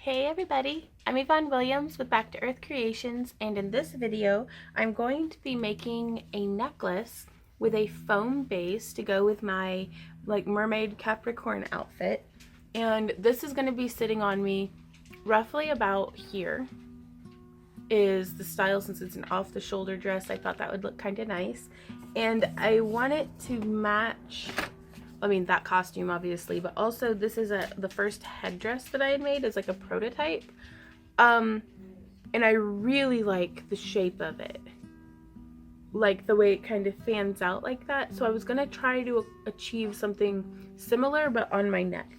Hey everybody, I'm Yvonne Williams with Back to Earth Creations, and in this video I'm going to be making a necklace with a foam base to go with my mermaid Capricorn outfit. And this is going to be sitting on me roughly about here is the style. Since it's an off the shoulder dress, I thought that would look kind of nice, and I want it to match that costume obviously, but also this is the first headdress that I had made as like a prototype. And I really like the shape of it, like the way it kind of fans out like that. So I was gonna try to achieve something similar but on my neck.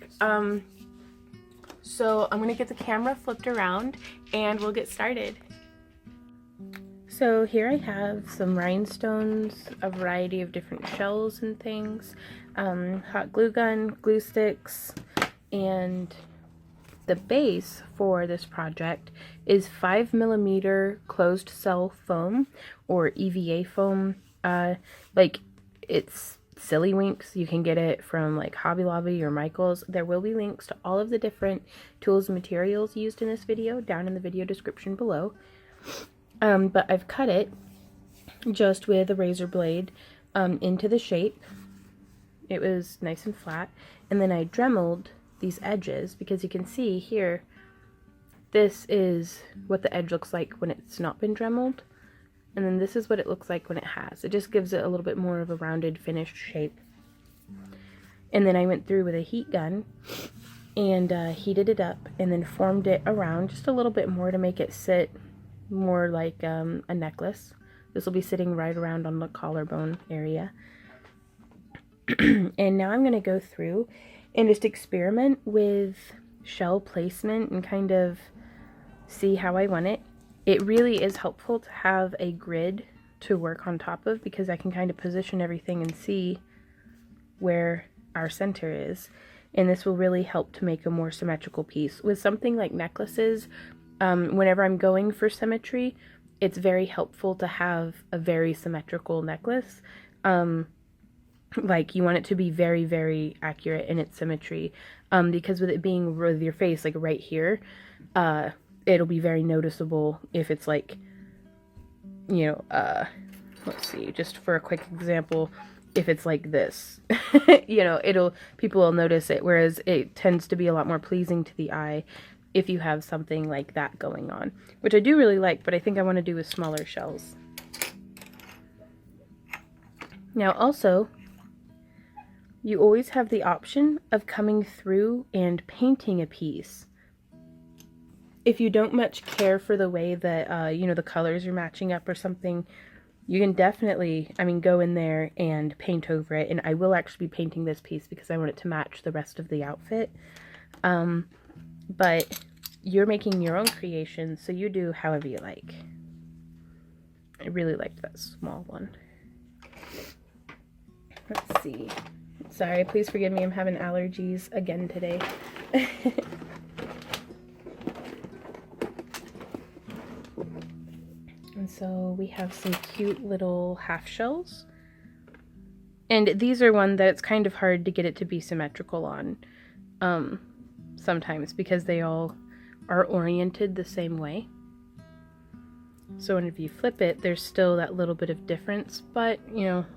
So I'm gonna get the camera flipped around and we'll get started. So here I have some rhinestones, a variety of different shells and things, hot glue gun, glue sticks, and the base for this project is 5mm closed cell foam, or EVA foam. It's Silly Winks. You can get it from like Hobby Lobby or Michael's. There will be links to all of the different tools and materials used in this video down in the video description below. But I've cut it just with a razor blade into the shape. It was nice and flat, and then I dremeled these edges, because you can see here, this is what the edge looks like when it's not been dremeled, and then this is what it looks like when it has. It just gives it a little bit more of a rounded finished shape. And then I went through with a heat gun and heated it up, and then formed it around just a little bit more to make it sit more like a necklace. This will be sitting right around on the collarbone area. And now I'm going to go through and just experiment with shell placement and kind of see how I want it. It really is helpful to have a grid to work on top of, because I can kind of position everything and see where our center is, and this will really help to make a more symmetrical piece. With something like necklaces, whenever I'm going for symmetry, it's very helpful to have a very symmetrical necklace. Like, you want it to be very, very accurate in its symmetry, because with it being with your face like right here, it'll be very noticeable if it's like, let's see, just for a quick example, if it's like this, people will notice it, whereas it tends to be a lot more pleasing to the eye if you have something like that going on, which I do really like, but I think I want to do with smaller shells. Now also, you always have the option of coming through and painting a piece. If you don't much care for the way that, the colors are matching up or something, you can definitely, go in there and paint over it. And I will actually be painting this piece because I want it to match the rest of the outfit. But you're making your own creation, so you do however you like. I really liked that small one. Let's see. Sorry, please forgive me, I'm having allergies again today. And so we have some cute little half shells. And these are one that it's kind of hard to get it to be symmetrical on. Sometimes, because they all are oriented the same way. So when if you flip it, there's still that little bit of difference, but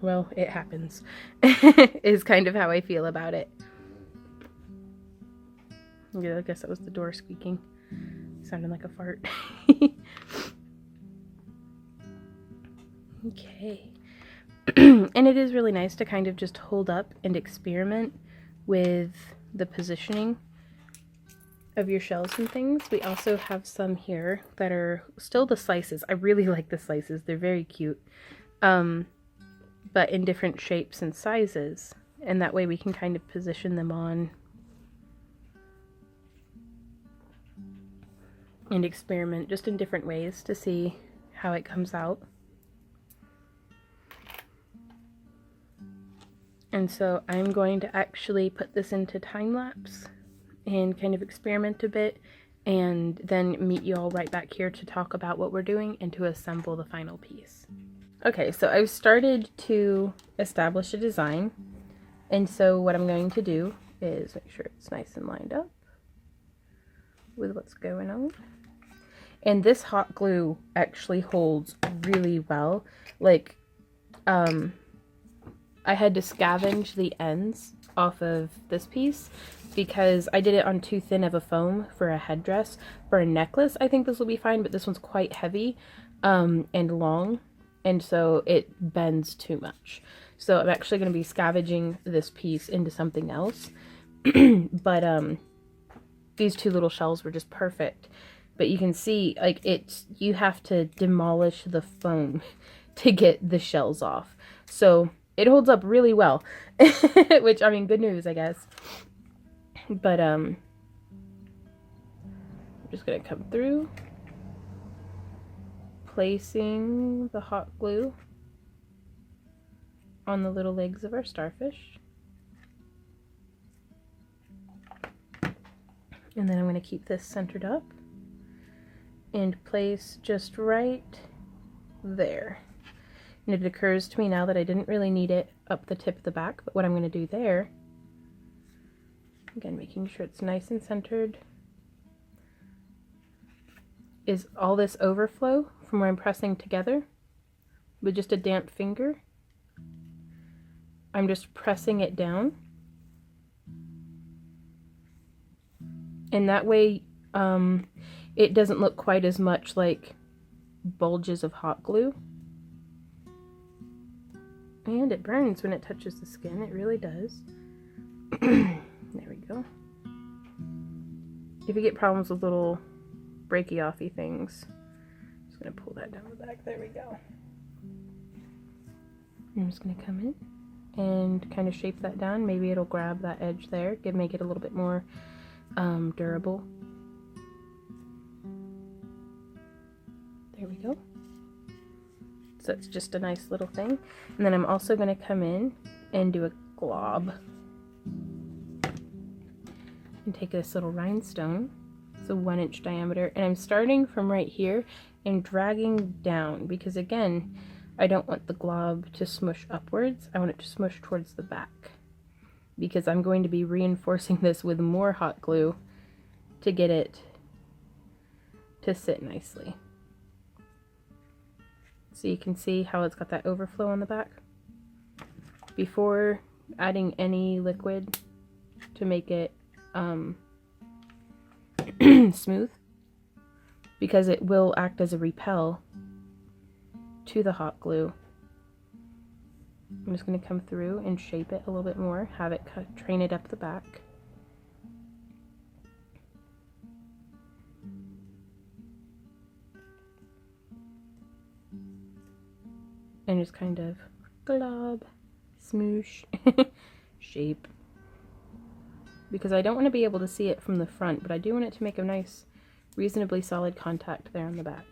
well, it happens. Is kind of how I feel about it. Yeah, I guess that was the door squeaking. Sounded like a fart. Okay. And it is really nice to kind of just hold up and experiment with the positioning of your shells and things. We also have some here that are still the slices. I really like the slices. They're very cute. But in different shapes and sizes. And that way we can kind of position them on and experiment just in different ways to see how it comes out. And so I'm going to actually put this into time lapse and kind of experiment a bit, and then meet you all right back here to talk about what we're doing and to assemble the final piece. Okay, so I've started to establish a design, and so what I'm going to do is make sure it's nice and lined up. with what's going on. And this hot glue actually holds really well. Like, I had to scavenge the ends off of this piece because I did it on too thin of a foam for a headdress. For a necklace, I think this will be fine, but this one's quite heavy and long, and so it bends too much. So I'm actually going to be scavenging this piece into something else. But these two little shells were just perfect. But you can see, like, you have to demolish the foam to get the shells off. So it holds up really well, which, I mean, good news, I guess. But I'm just gonna come through, placing the hot glue on the little legs of our starfish. And then I'm going to keep this centered up and place just right there. And it occurs to me now that I didn't really need it up the tip of the back, but what I'm going to do there, again making sure it's nice and centered, is all this overflow from where I'm pressing together with just a damp finger. I'm just pressing it down, and that way it doesn't look quite as much like bulges of hot glue. And it burns when it touches the skin, it really does. There we go. If you get problems with little breaky-offy things, I'm just going to pull that down the back. There we go. I'm just going to come in and kind of shape that down. Maybe it'll grab that edge there, make it a little bit more durable. There we go. So it's just a nice little thing. And then I'm also going to come in and do a glob. And take this little rhinestone. It's a 1-inch diameter. And I'm starting from right here and dragging down. Because again, I don't want the glob to smush upwards. I want it to smush towards the back. Because I'm going to be reinforcing this with more hot glue to get it to sit nicely. So you can see how it's got that overflow on the back. Before adding any liquid to make it smooth, because it will act as a repel to the hot glue. I'm just going to come through and shape it a little bit more, have it train it up the back. And just kind of glob, smoosh, shape. Because I don't want to be able to see it from the front, but I do want it to make a nice, reasonably solid contact there on the back.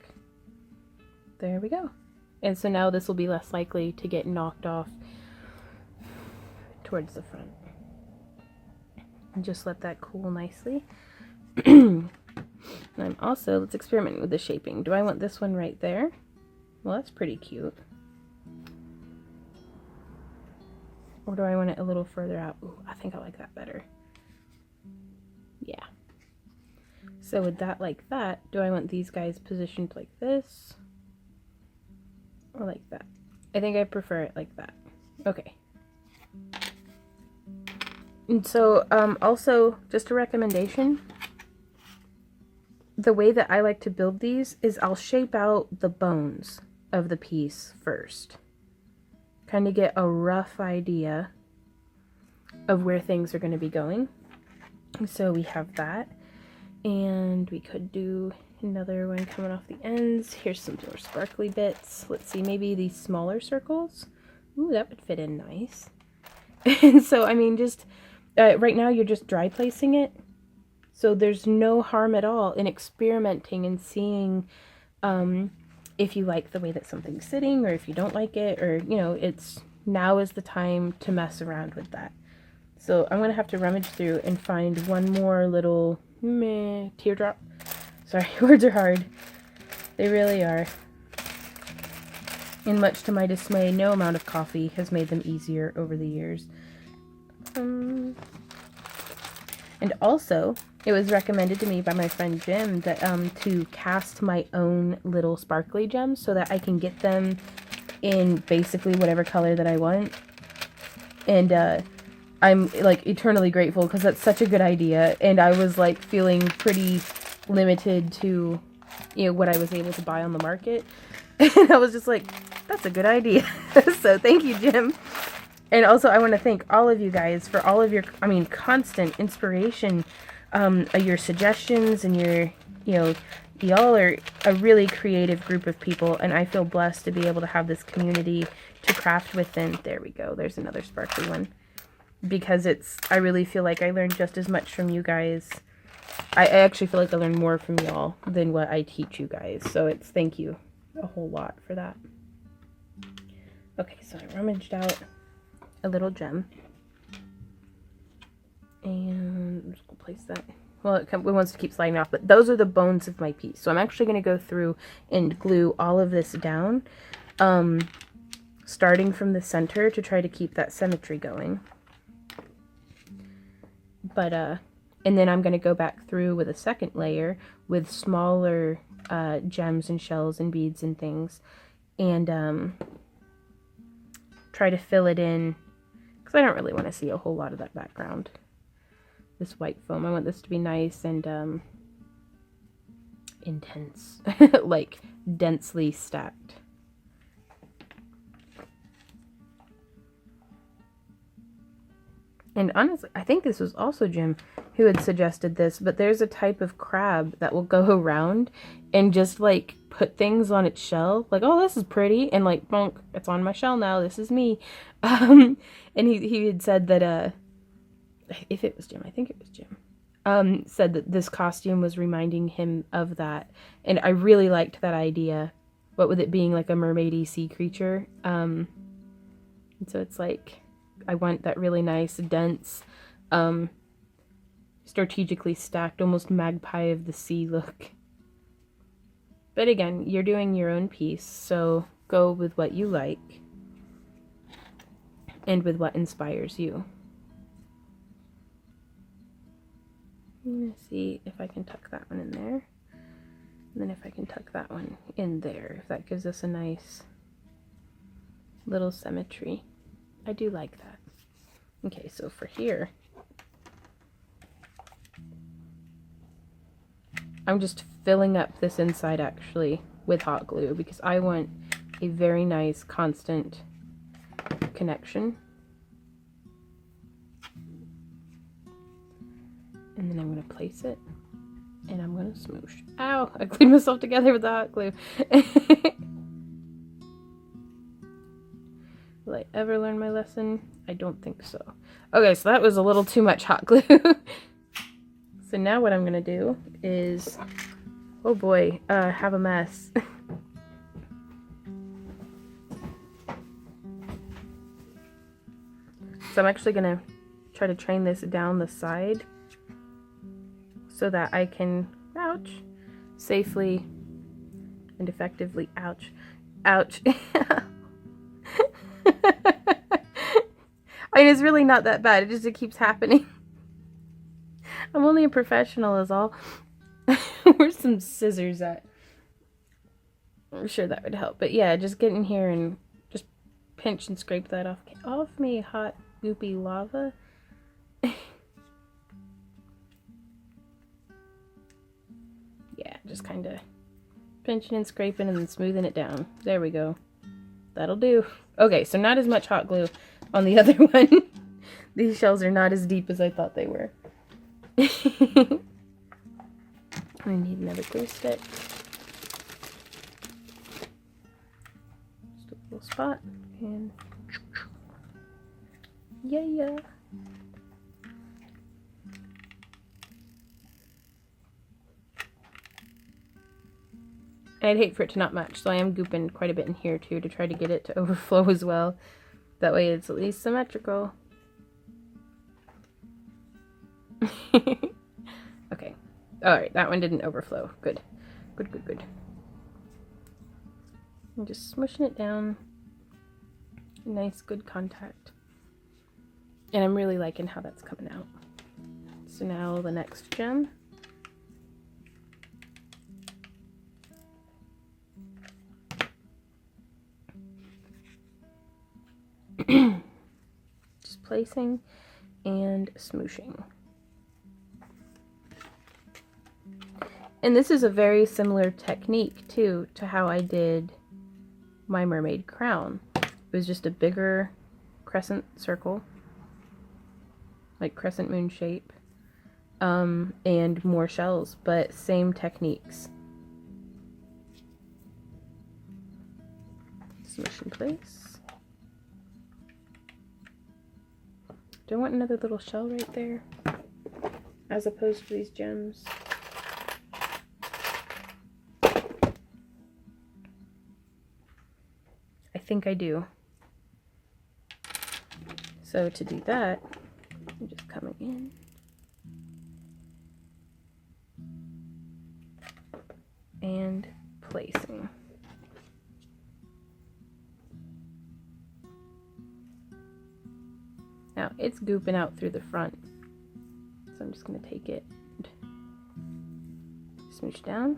There we go. And so now this will be less likely to get knocked off towards the front. And just let that cool nicely. And I'm also, let's experiment with the shaping. Do I want this one right there? Well, that's pretty cute. Or do I want it a little further out? Ooh, I think I like that better. Yeah. So with that like that, do I want these guys positioned like this? Or like that? I think I prefer it like that. Okay. And so, also, just a recommendation. The way that I like to build these is I'll shape out the bones of the piece first. Kind of get a rough idea of where things are going to be going. So we have that. And we could do another one coming off the ends. Here's some more sparkly bits. Let's see, maybe these smaller circles. Ooh, that would fit in nice. And so, I mean, just right now you're just dry placing it. So there's no harm at all in experimenting and seeing if you like the way that something's sitting, or if you don't like it, or, you know, now is the time to mess around with that. So I'm going to have to rummage through and find one more little teardrop. Sorry, words are hard. They really are. And much to my dismay, no amount of coffee has made them easier over the years. And also, it was recommended to me by my friend Jim that to cast my own little sparkly gems so that I can get them in basically whatever color that I want. And I'm like eternally grateful because that's such a good idea. And I was like feeling pretty limited to, you know, what I was able to buy on the market. And I was just like, that's a good idea. So thank you, Jim. And also I want to thank all of you guys for all of your, I mean, constant inspiration, your suggestions and your, you know, y'all are a really creative group of people, and I feel blessed to be able to have this community to craft within. There we go. There's another sparkly one. Because I really feel like I learned just as much from you guys. I actually feel like I learned more from y'all than what I teach you guys. So thank you a whole lot for that. Okay, so I rummaged out a little gem. And I'm just going to place that. Well, it wants to keep sliding off, but those are the bones of my piece. So I'm actually going to go through and glue all of this down, starting from the center to try to keep that symmetry going. But, and then I'm going to go back through with a second layer with smaller gems and shells and beads and things, and try to fill it in, because I don't really want to see a whole lot of that background. This white foam. I want this to be nice and intense, like densely stacked. And honestly, I think this was also Jim who had suggested this, but there's a type of crab that will go around and just like put things on its shell, like, oh, this is pretty, and like, bonk, it's on my shell now, this is me. And he had said that if it was Jim, I think it was Jim, said that this costume was reminding him of that. And I really liked that idea. What with it being like a mermaidy sea creature. And so it's like, I want that really nice, dense, strategically stacked, almost magpie of the sea look. But again, you're doing your own piece, so go with what you like and with what inspires you. I'm going to see if I can tuck that one in there. And then if I can tuck that one in there, if that gives us a nice little symmetry. I do like that. Okay, so for here, I'm just filling up this inside actually with hot glue because I want a very nice constant connection. And then I'm going to place it, and I'm going to smoosh. Ow! I glued myself together with the hot glue. Will I ever learn my lesson? I don't think so. Okay, so that was a little too much hot glue. So now what I'm going to do is, oh boy, have a mess. So I'm actually going to try to train this down the side so that I can, ouch, safely and effectively, ouch, ouch. I mean, it's really not that bad, it keeps happening. I'm only a professional is all. Where's some scissors at? I'm sure that would help. But yeah, just get in here and just pinch and scrape that off. Get off me, hot, goopy lava. Yeah, just kind of pinching and scraping and then smoothing it down. There we go. That'll do. Okay, so not as much hot glue on the other one. These shells are not as deep as I thought they were. I need another glue stick. Just a little spot. And yeah. And I'd hate for it to not match, so I am gooping quite a bit in here too to try to get it to overflow as well. That way it's at least symmetrical. Okay. Alright, that one didn't overflow. Good. Good. I'm just smushing it down. Nice, good contact. And I'm really liking how that's coming out. So now the next gem. Just placing and smooshing. And this is a very similar technique too to how I did my mermaid crown. It was just a bigger crescent circle, like crescent moon shape, and more shells, but same techniques. Smush in place. Do I want another little shell right there as opposed to these gems? I think I do. So to do that, I'm just coming in. And placing. Now it's gooping out through the front, so I'm just going to take it and smoosh down.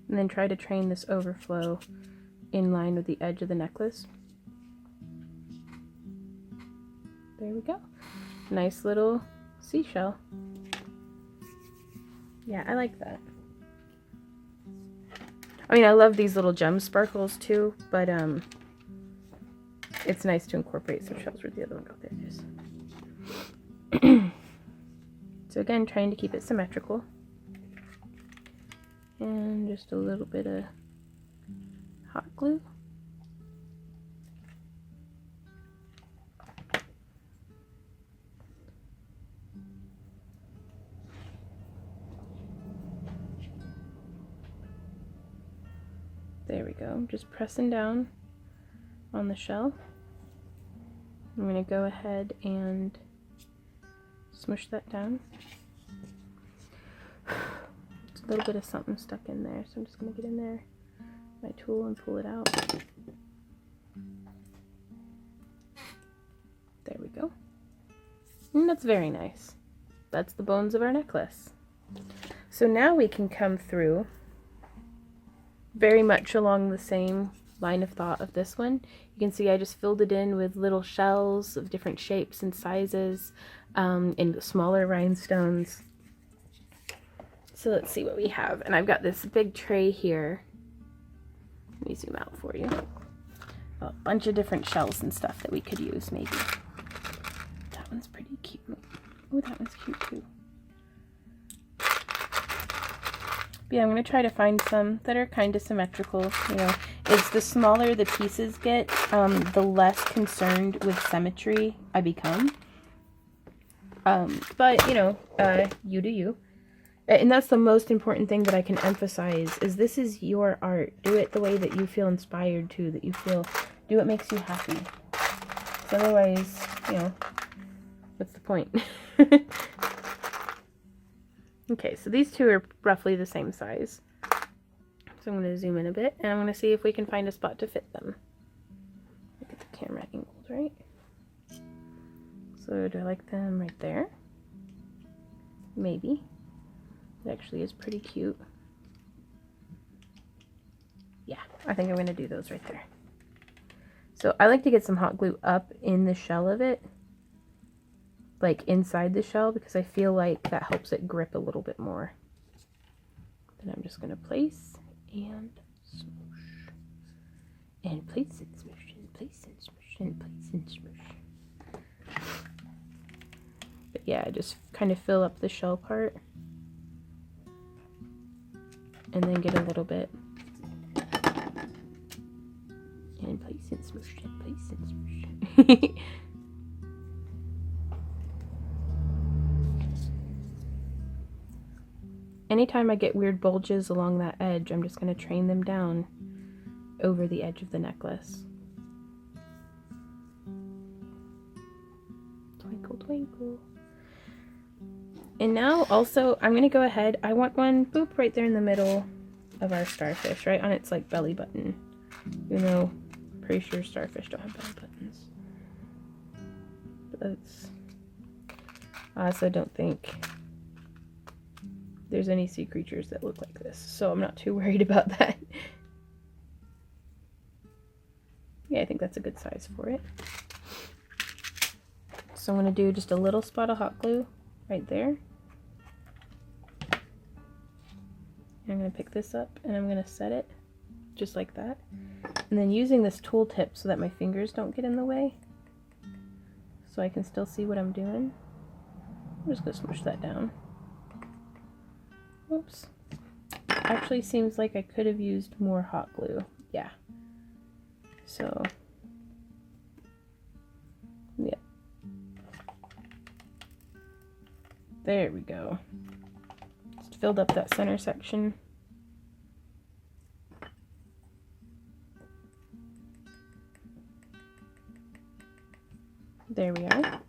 And then try to train this overflow in line with the edge of the necklace. There we go. Nice little seashell. Yeah, I like that. I mean, I love these little gem sparkles too, but it's nice to incorporate some shells. Where'd the other one go? There it is. So again, trying to keep it symmetrical. And just a little bit of hot glue. There we go. Just pressing down on the shell. I'm going to go ahead and smush that down. It's a little bit of something stuck in there, so I'm just going to get in there, my tool, and pull it out. There we go. And that's very nice. That's the bones of our necklace. So now we can come through very much along the same line of thought of this one. You can see I just filled it in with little shells of different shapes and sizes, and smaller rhinestones. So let's see what we have. And I've got this big tray here. Let me zoom out for you. A bunch of different shells and stuff that we could use maybe. That one's pretty cute. Oh, that one's cute too. But yeah, I'm going to try to find some that are kind of symmetrical. You know, as the smaller the pieces get, the less concerned with symmetry I become. But, you know, you do you. And that's the most important thing that I can emphasize, is this is your art. Do it the way that you feel inspired to, that you feel, do what makes you happy. So otherwise, you know, what's the point? Okay, so these two are roughly the same size. So I'm going to zoom in a bit, and I'm going to see if we can find a spot to fit them. Get the camera angled right. So do I like them right there? Maybe. It actually is pretty cute. Yeah, I think I'm going to do those right there. So I like to get some hot glue up in the shell of it, like inside the shell, because I feel like that helps it grip a little bit more. Then I'm just going to place and smoosh. And place and smoosh, and place and smoosh, and place and smoosh. But yeah, I just kind of fill up the shell part. And then get a little bit. And place and smoosh, and place and smoosh. Anytime I get weird bulges along that edge, I'm just going to train them down over the edge of the necklace. Twinkle, twinkle. And now also, I'm going to go ahead, I want one, boop, right there in the middle of our starfish, right on its like belly button. Even though I'm pretty sure starfish don't have belly buttons. That's, I also don't think there's any sea creatures that look like this, so I'm not too worried about that. Yeah, I think that's a good size for it. So I'm going to do just a little spot of hot glue right there. And I'm going to pick this up and I'm going to set it just like that. And then using this tool tip so that my fingers don't get in the way, so I can still see what I'm doing. I'm just going to smush that down. Oops. Actually seems like I could have used more hot glue. Yeah. So, yeah. There we go. Just filled up that center section. There we are.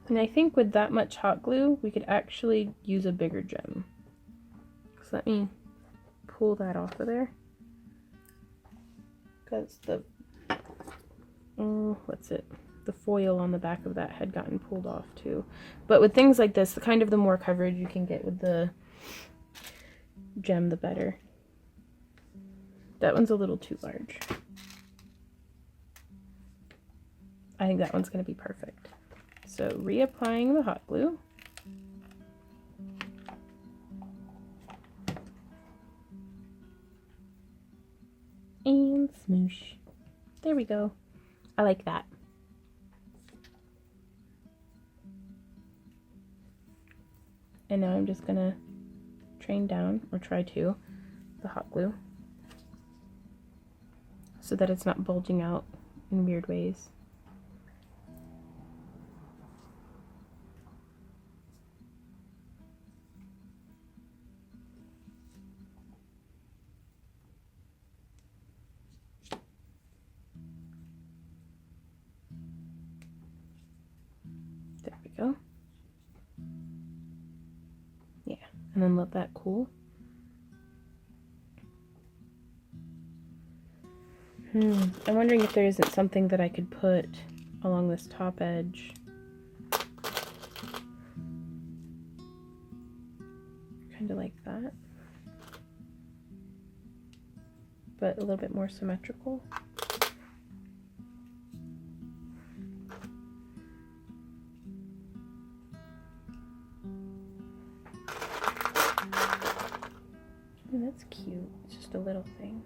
And I think with that much hot glue, we could actually use a bigger gem. So let me pull that off of there. Because the, what's it? The foil on the back of that had gotten pulled off too. But with things like this, the more coverage you can get with the gem, the better. That one's a little too large. I think that one's going to be perfect. So reapplying the hot glue. And smoosh. There we go. I like that. And now I'm just going to train down, or try to, the hot glue so that it's not bulging out in weird ways. There we go. Yeah, and then let that cool. I'm wondering if there isn't something that I could put along this top edge. Kind of like that. But a little bit more symmetrical. Ooh, that's cute. It's just a little thing.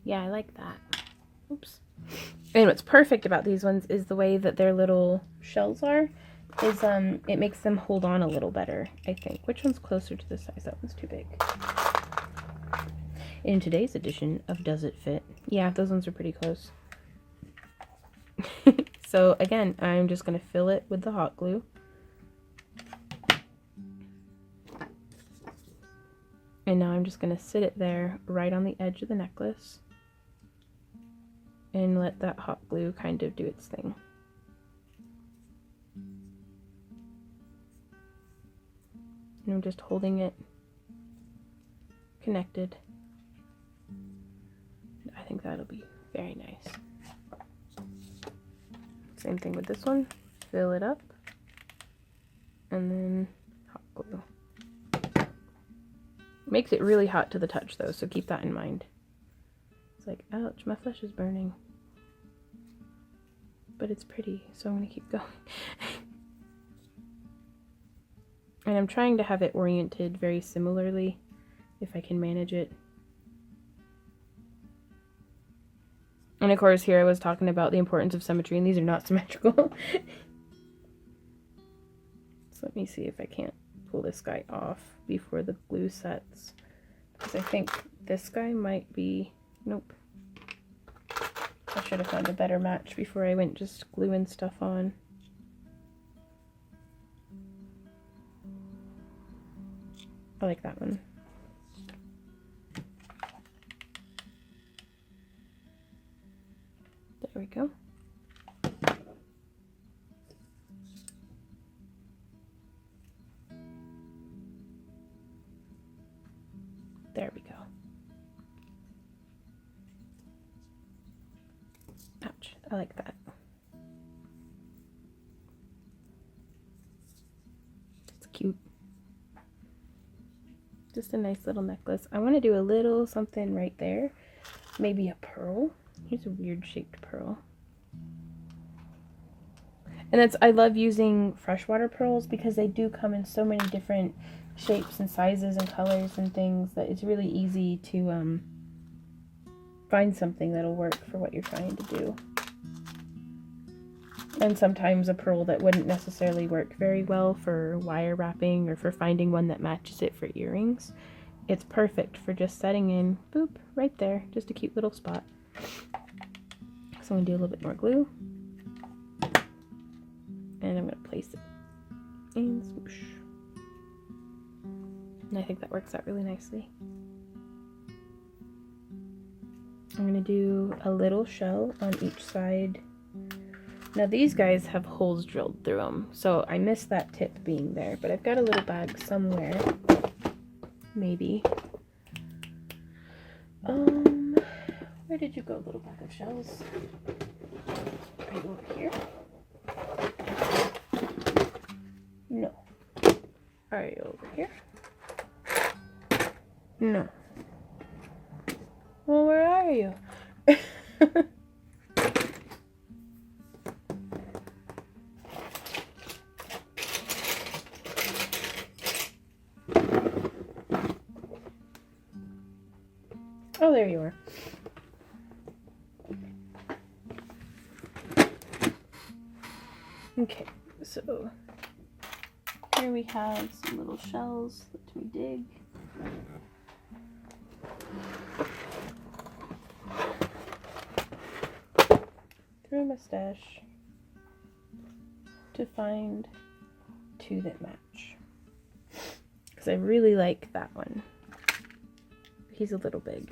Yeah, I like that. Oops. And what's perfect about these ones is the way that their little shells are. It makes them hold on a little better, I think. Which one's closer to the size? That one's too big. In today's edition of Does It Fit? Yeah, those ones are pretty close. So again, I'm just going to fill it with the hot glue. And now I'm just going to sit it there right on the edge of the necklace and let that hot glue kind of do its thing. And I'm just holding it connected. I think that'll be very nice. Same thing with this one. Fill it up. And then hot glue. Makes it really hot to the touch though, so keep that in mind. It's like, ouch, my flesh is burning. But it's pretty, so I'm gonna keep going. And I'm trying to have it oriented very similarly, if I can manage it. And of course, here I was talking about the importance of symmetry, and these are not symmetrical. So let me see if I can't pull this guy off before the glue sets. Because I think this guy might be... Nope. I should have found a better match before I went just gluing stuff on. I like that one. There we go. There we go. Ouch, I like that. It's cute. Just a nice little necklace. I want to do a little something right there. Maybe a pearl. Here's a weird shaped pearl. And I love using freshwater pearls because they do come in so many different shapes and sizes and colors and things that it's really easy to find something that'll work for what you're trying to do. And sometimes a pearl that wouldn't necessarily work very well for wire wrapping or for finding one that matches it for earrings, it's perfect for just setting in, boop, right there, just a cute little spot. So I'm going to do a little bit more glue. And I'm going to place it and swoosh. And I think that works out really nicely. I'm going to do a little shell on each side. Now these guys have holes drilled through them, so I missed that tip being there, but I've got a little bag somewhere, maybe. Where did you go, little bag of shells? Are you over here? No. Are you over here? No. Well, where are you? Oh, there you are. Okay, so here we have some little shells. Let me dig. Through my stash to find two that match. Because I really like that one. He's a little big.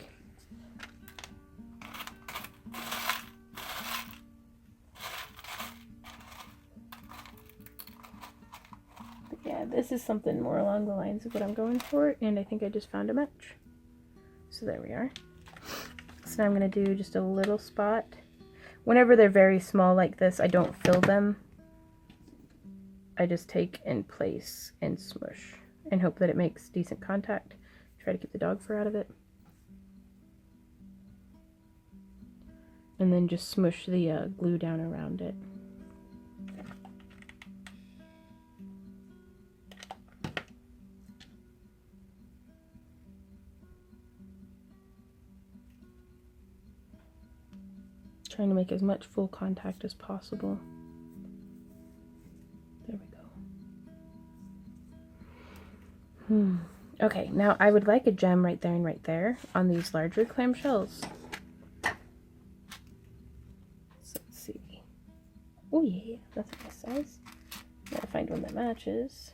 Yeah, this is something more along the lines of what I'm going for, and I think I just found a match. So there we are. So now I'm going to do just a little spot. Whenever they're very small like this, I don't fill them. I just take and place and smush and hope that it makes decent contact. Try to keep the dog fur out of it. And then just smush the glue down around it. Trying to make as much full contact as possible. There we go. Okay, now I would like a gem right there and right there on these larger clamshells. So let's see. Oh yeah, that's a nice size. Gotta find one that matches.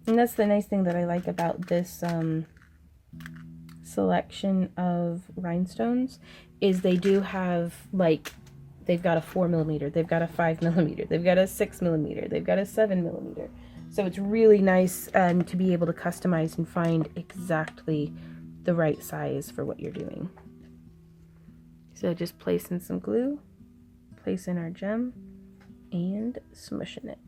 And that's the nice thing that I like about this selection of rhinestones is they do have, like, they've got a 4mm, they've got a 5mm, they've got a 6mm, they've got a 7mm. So it's really nice to be able to customize and find exactly the right size for what you're doing. So just place in some glue, place in our gem, and smushing it.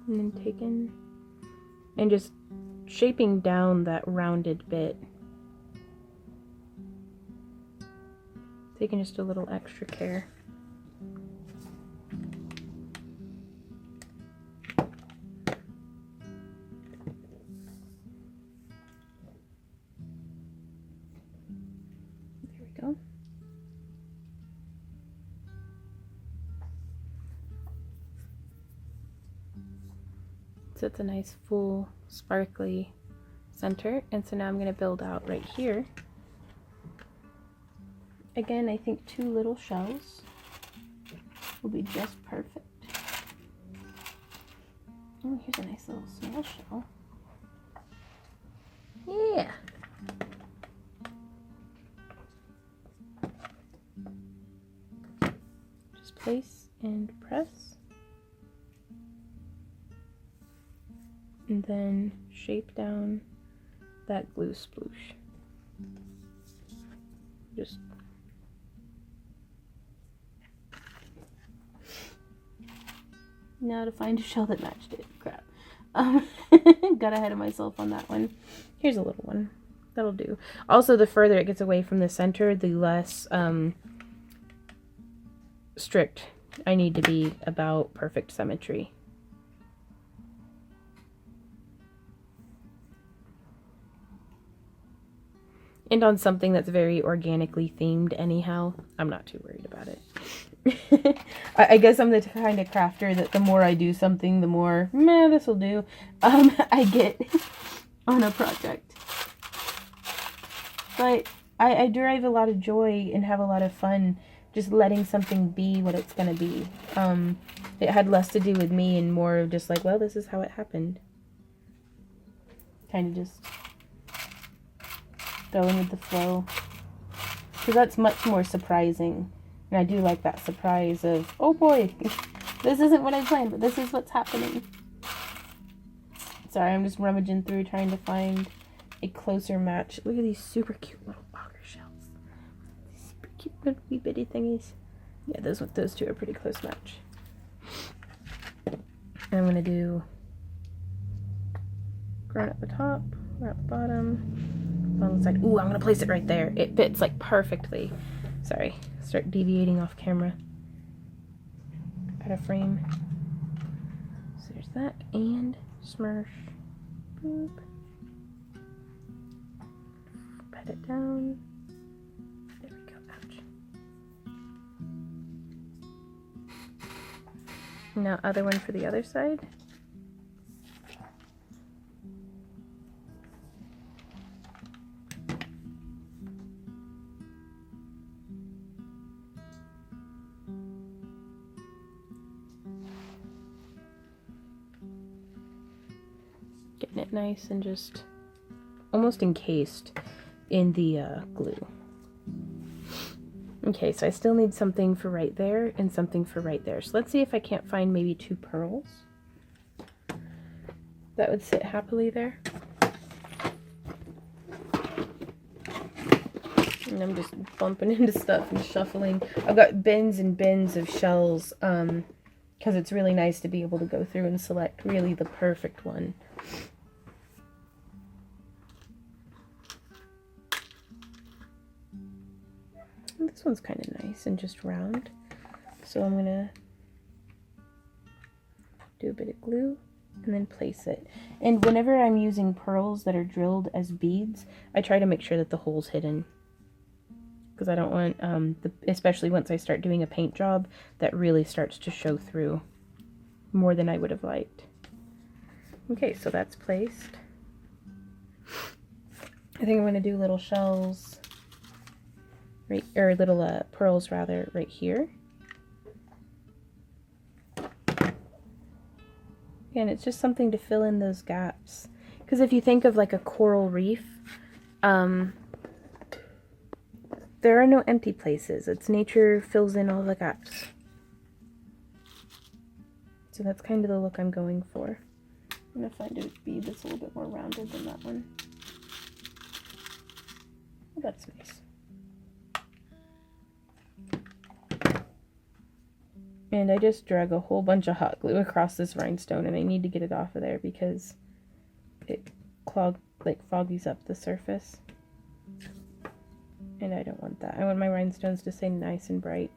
And then taking and just shaping down that rounded bit. Taking just a little extra care. There we go. So it's a nice full sparkly center, and so now I'm going to build out right here. Again, I think 2 little shells will be just perfect. Oh, here's a nice little small shell. Yeah. place and press. And then shape down that glue sploosh. Just now to find a shell that matched it. Crap. Got ahead of myself on that one. Here's a little one. That'll do. Also, the further it gets away from the center, the less strict I need to be about perfect symmetry. And on something that's very organically themed anyhow, I'm not too worried about it. I guess I'm the kind of crafter that the more I do something, the more, meh, this'll do, I get on a project. But I derive a lot of joy and have a lot of fun just letting something be what it's going to be. It had less to do with me and more of just like, well, this is how it happened. Kind of just going with the flow. Because that's much more surprising. And I do like that surprise of, oh boy, this isn't what I planned, but this is what's happening. Sorry, I'm just rummaging through trying to find a closer match. Look at these super cute little auger shells. Super cute little wee bitty thingies. Yeah, those two are pretty close match. And I'm going to do ground at the top, at the bottom, on the side. Ooh, I'm going to place it right there. It fits like perfectly. Sorry, start deviating off camera. Out of frame. So there's that, and smursh. Boop. Pat it down. There we go, ouch. Now other one for the other side. Getting it nice and just almost encased in the glue. Okay, so I still need something for right there and something for right there. So let's see if I can't find maybe 2 pearls that would sit happily there. And I'm just bumping into stuff and shuffling. I've got bins and bins of shells because it's really nice to be able to go through and select really the perfect one. This one's kind of nice and just round. So I'm going to do a bit of glue and then place it. And whenever I'm using pearls that are drilled as beads, I try to make sure that the hole's hidden. Because I don't want, especially once I start doing a paint job, that really starts to show through more than I would have liked. Okay, so that's placed. I think I'm going to do little shells. Right, or little pearls rather, right here. Again, it's just something to fill in those gaps. Because if you think of like a coral reef, there are no empty places. It's nature fills in all the gaps. So that's kind of the look I'm going for. I'm going to find a bead that's a little bit more rounded than that one. Oh, that's nice. And I just drag a whole bunch of hot glue across this rhinestone, and I need to get it off of there because it foggies up the surface. And I don't want that. I want my rhinestones to stay nice and bright.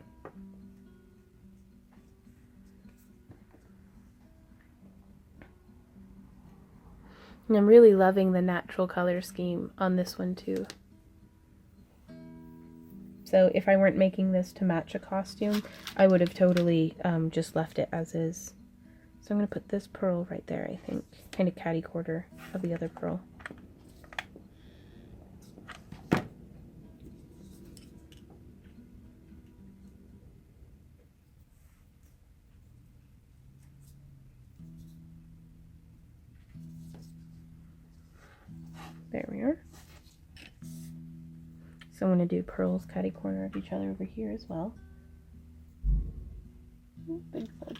And I'm really loving the natural color scheme on this one too. So if I weren't making this to match a costume, I would have totally just left it as is. So I'm going to put this pearl right there, I think. Kind of catty corner of the other pearl. There we are. So I'm going to do pearls catty corner of each other over here as well. Big thud.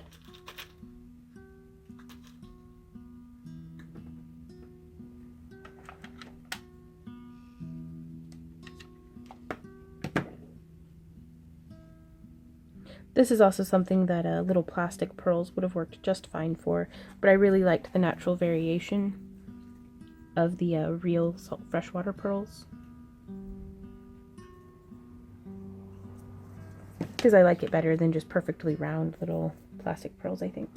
This is also something that little plastic pearls would have worked just fine for, but I really liked the natural variation of the real freshwater pearls. Because I like it better than just perfectly round little plastic pearls, I think.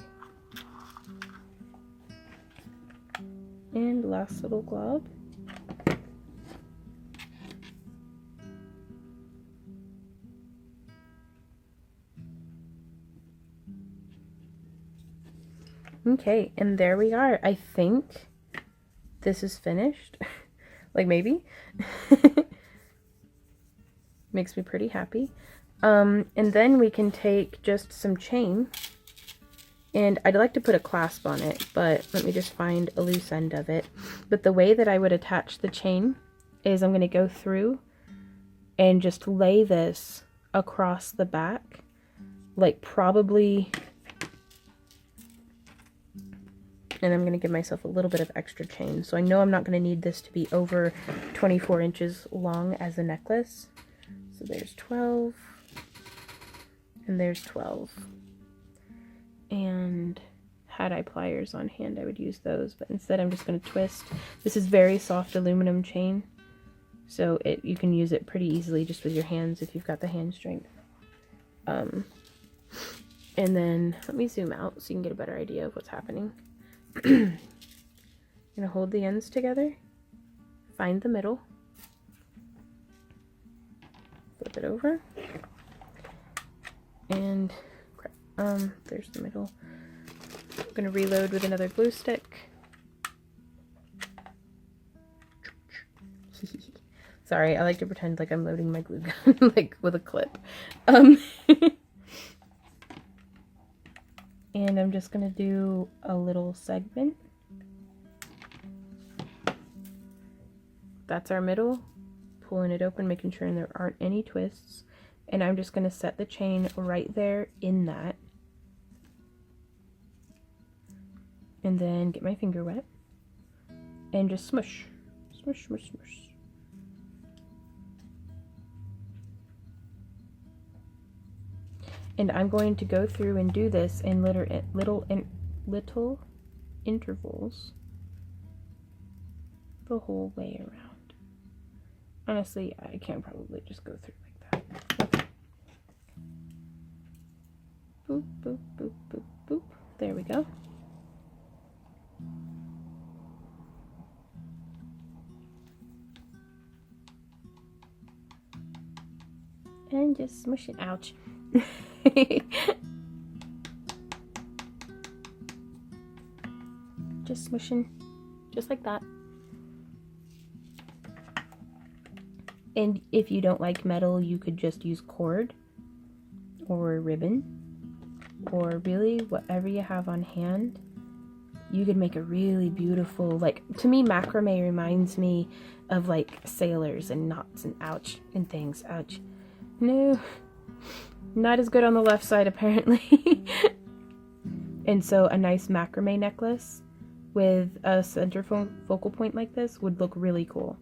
And last little glob. Okay, and there we are. I think this is finished. Like, maybe. Makes me pretty happy. And then we can take just some chain, and I'd like to put a clasp on it, but let me just find a loose end of it. But the way that I would attach the chain is I'm going to go through and just lay this across the back, like probably, and I'm going to give myself a little bit of extra chain. So I know I'm not going to need this to be over 24 inches long as a necklace. So there's 12, and there's 12. And had I pliers on hand, I would use those, but instead I'm just going to twist. This is very soft aluminum chain, so you can use it pretty easily just with your hands if you've got the hand strength. And then let me zoom out so you can get a better idea of what's happening. I'm going to hold the ends together, find the middle, flip it over, and there's the middle. I'm going to reload with another glue stick. Sorry, I like to pretend like I'm loading my glue gun like with a clip. And I'm just going to do a little segment. That's our middle. Pulling it open, making sure there aren't any twists. And I'm just going to set the chain right there in that. And then get my finger wet. And just smush. Smush, smush, smush. And I'm going to go through and do this in little intervals the whole way around. Honestly, I can probably just go through like that. Okay. Boop, boop, boop, boop, boop. There we go. And just smush it. Ouch. Just smushing, just like that. And if you don't like metal, you could just use cord or ribbon, or really whatever you have on hand. You could make a really beautiful, like, to me macrame reminds me of like sailors and knots and ouch and things. Ouch. No. Not as good on the left side, apparently. And so a nice macrame necklace with a center focal point like this would look really cool.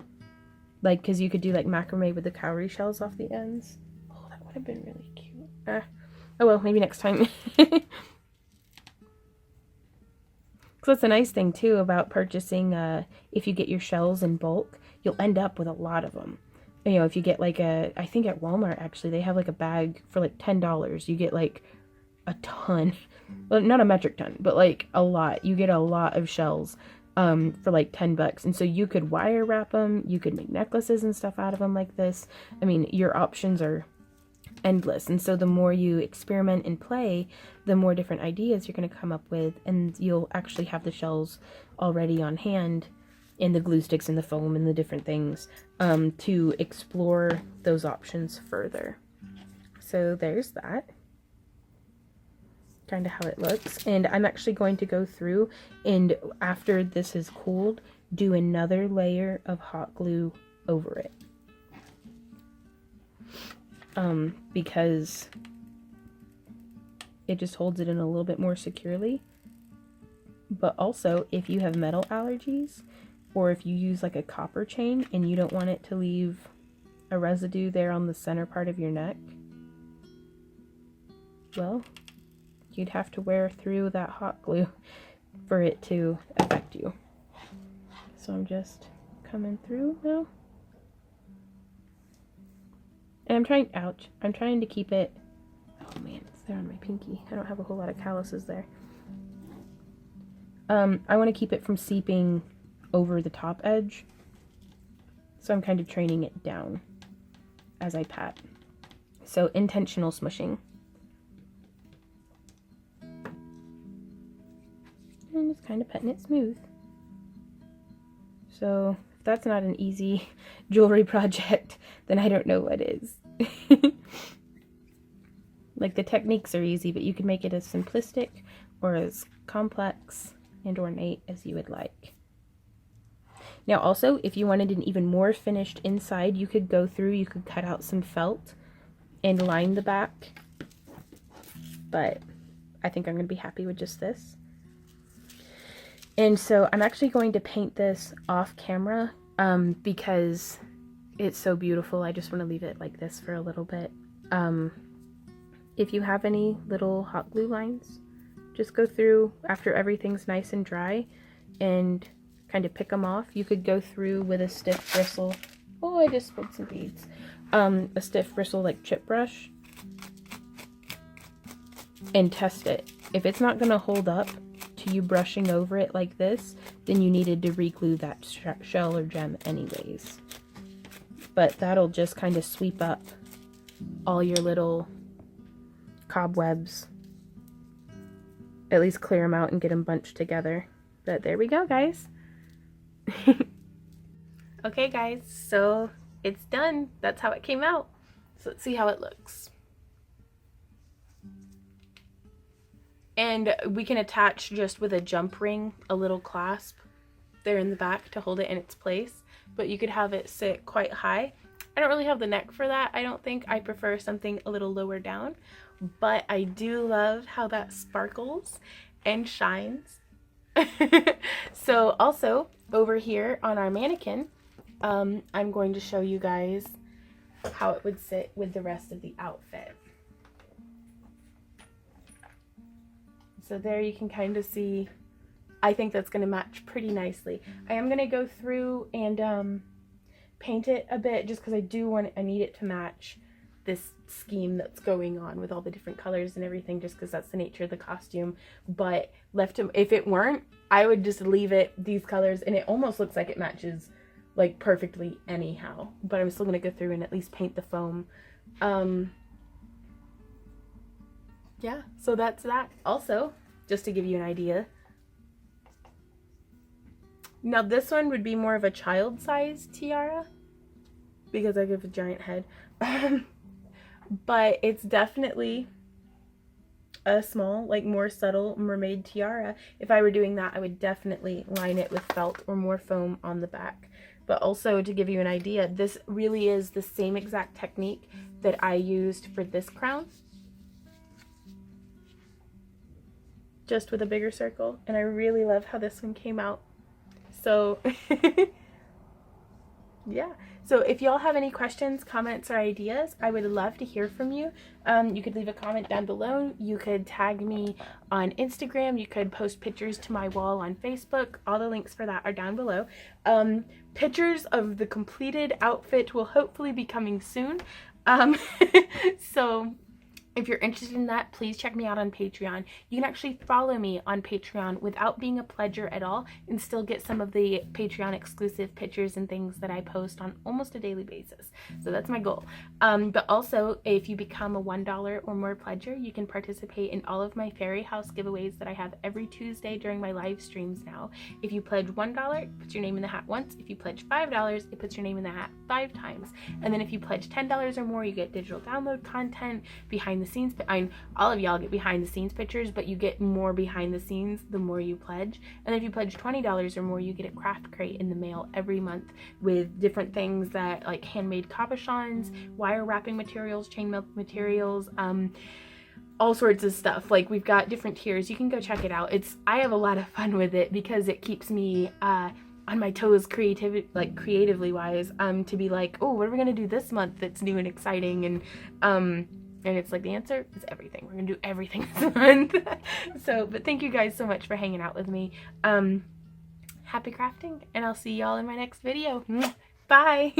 Like, because you could do like macrame with the cowrie shells off the ends. Oh, that would have been really cute. Oh well, maybe next time. So that's a nice thing too about purchasing, if you get your shells in bulk, you'll end up with a lot of them. You know, if you get like I think at Walmart actually, they have like a bag for like $10. You get like a ton. Well, not a metric ton, but like a lot. You get a lot of shells for like $10. And so you could wire wrap them. You could make necklaces and stuff out of them like this. I mean, your options are endless. And so the more you experiment and play, the more different ideas you're going to come up with. And you'll actually have the shells already on hand, and the glue sticks and the foam and the different things to explore those options further. So there's that. Kind of how it looks. And I'm actually going to go through and after this is cooled, do another layer of hot glue over it. Because It just holds it in a little bit more securely. But also, if you have metal allergies, or if you use like a copper chain and you don't want it to leave a residue there on the center part of your neck, well, you'd have to wear through that hot glue for it to affect you. So I'm just coming through now. And I'm trying to keep it, oh man, it's there on my pinky. I don't have a whole lot of calluses there. I want to keep it from seeping over the top edge. So I'm kind of training it down as I pat. So intentional smushing. And just kind of petting it smooth. So if that's not an easy jewelry project, then I don't know what is. Like, the techniques are easy, but you can make it as simplistic or as complex and ornate as you would like. Now also, if you wanted an even more finished inside, you could cut out some felt and line the back. But I think I'm going to be happy with just this. And so I'm actually going to paint this off camera because it's so beautiful. I just want to leave it like this for a little bit. If you have any little hot glue lines, just go through after everything's nice and dry and kind of pick them off. You could go through with a stiff bristle. Oh, I just spilled some beads. A stiff bristle like chip brush and test it. If it's not going to hold up to you brushing over it like this, then you needed to re-glue that shell or gem anyways. But that'll just kind of sweep up all your little cobwebs. At least clear them out and get them bunched together. But there we go, guys. Okay, guys, so it's done. That's how it came out. So let's see how it looks. And we can attach just with a jump ring a little clasp there in the back to hold it in its place. But you could have it sit quite high. I don't really have the neck for that, I don't think. I prefer something a little lower down. But I do love how that sparkles and shines. So also over here on our mannequin, I'm going to show you guys how it would sit with the rest of the outfit. So there you can kind of see, I think that's going to match pretty nicely. I am going to go through and paint it a bit just because I need it to match this scheme that's going on with all the different colors and everything, just because that's the nature of the costume. But if it weren't, I would just leave it these colors, and it almost looks like it matches like perfectly anyhow. But I'm still going to go through and at least paint the foam. Yeah, so that's that. Also, just to give you an idea, now this one would be more of a child-sized tiara because I have a giant head. But it's definitely a small, like more subtle mermaid tiara. If I were doing that, I would definitely line it with felt or more foam on the back. But also, to give you an idea, this really is the same exact technique that I used for this crown, just with a bigger circle. And I really love how this one came out. So yeah. So if y'all have any questions, comments, or ideas, I would love to hear from you. You could leave a comment down below. You could tag me on Instagram. You could post pictures to my wall on Facebook. All the links for that are down below. Pictures of the completed outfit will hopefully be coming soon. So if you're interested in that, please check me out on Patreon. You can actually follow me on Patreon without being a pledger at all and still get some of the Patreon exclusive pictures and things that I post on almost a daily basis. So that's my goal. But also, if you become a $1 or more pledger, you can participate in all of my Fairy House giveaways that I have every Tuesday during my live streams now. If you pledge $1, it puts your name in the hat once. If you pledge $5, it puts your name in the hat 5 times. And then if you pledge $10 or more, you get digital download content, behind the scenes. All of y'all get behind the scenes pictures, but you get more behind the scenes the more you pledge. And if you pledge $20 or more, you get a craft crate in the mail every month with different things that, like handmade cabochons, wire wrapping materials, chainmail materials, all sorts of stuff. Like, we've got different tiers. You can go check it out. I have a lot of fun with it because it keeps me on my toes creatively wise, to be like, oh, what are we gonna do this month that's new and exciting? And it's like, the answer is everything. We're gonna do everything this month. So, but thank you guys so much for hanging out with me. Happy crafting, and I'll see y'all in my next video. Bye.